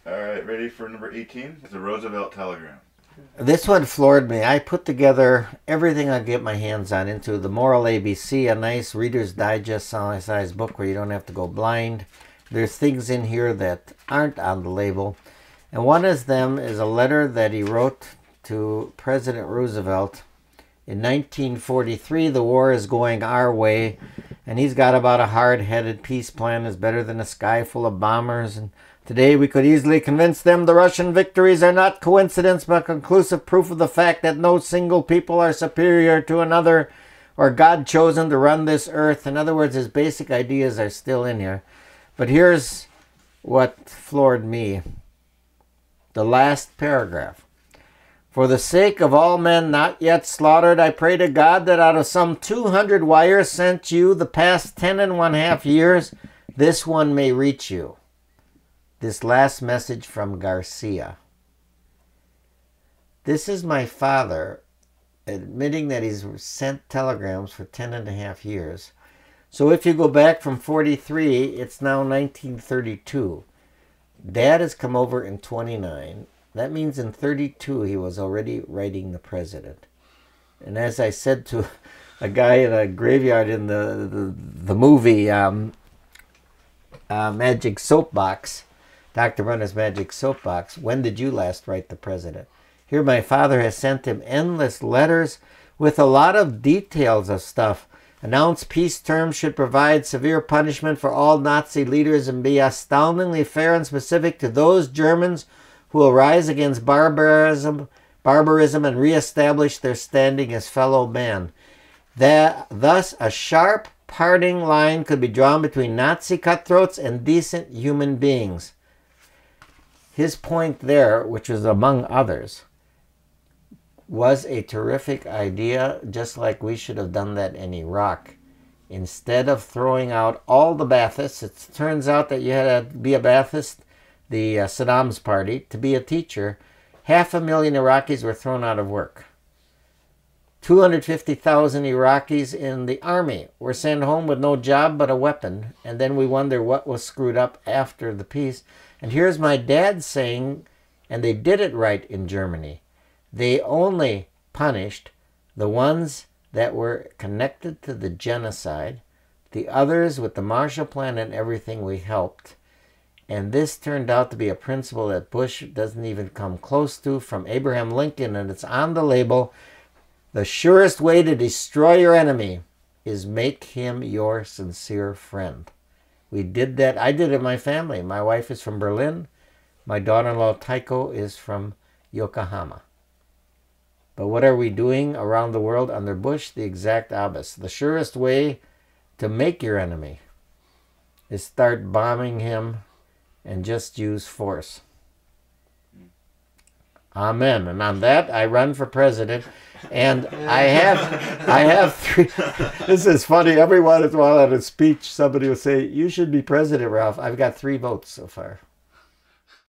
All right, ready for number 18? It's a Roosevelt telegram. This one floored me. I put together everything I get my hands on into the Moral ABC, a nice Reader's Digest size book where you don't have to go blind. There's things in here that aren't on the label. And one of them is a letter that he wrote to President Roosevelt. In 1943, the war is going our way, and he's got about a hard-headed peace plan is better than a sky full of bombers. And today we could easily convince them the Russian victories are not coincidence but conclusive proof of the fact that no single people are superior to another or God chosen to run this earth. In other words, his basic ideas are still in here. But here's what floored me. The last paragraph. For the sake of all men not yet slaughtered, I pray to God that out of some 200 wires sent you the past 10½ years, this one may reach you. This last message from Garcia. This is my father admitting that he's sent telegrams for 10½ years. So if you go back from 43, it's now 1932. Dad has come over in 29. That means in 32 he was already writing the president. And as I said to a guy in a graveyard in the movie Magic Soapbox, Dr. Bronner's Magic Soapbox, when did you last write the president? Here my father has sent him endless letters with a lot of details of stuff. Announced peace terms should provide severe punishment for all Nazi leaders and be astoundingly fair and specific to those Germans who will rise against barbarism and reestablish their standing as fellow men. Thus, a sharp parting line could be drawn between Nazi cutthroats and decent human beings. His point there, which was among others, was a terrific idea, just like we should have done that in Iraq. Instead of throwing out all the Baathists, it turns out that you had to be a Baathist, the Saddam's party, to be a teacher. 500,000 Iraqis were thrown out of work. 250,000 Iraqis in the army were sent home with no job but a weapon. And then we wonder what was screwed up after the peace. And here's my dad saying, and they did it right in Germany, they only punished the ones that were connected to the genocide, the others with the Marshall Plan and everything we helped. And this turned out to be a principle that Bush doesn't even come close to, from Abraham Lincoln, and it's on the label. The surest way to destroy your enemy is make him your sincere friend. We did that. I did it in my family. My wife is from Berlin. My daughter-in-law Taiko is from Yokohama. But what are we doing around the world under Bush? The exact opposite. The surest way to make your enemy is start bombing him and just use force. Amen. And on that, I run for president. And I have three. This is funny. Every once in a while at a speech, somebody will say, "You should be president, Ralph." I've got 3 votes so far.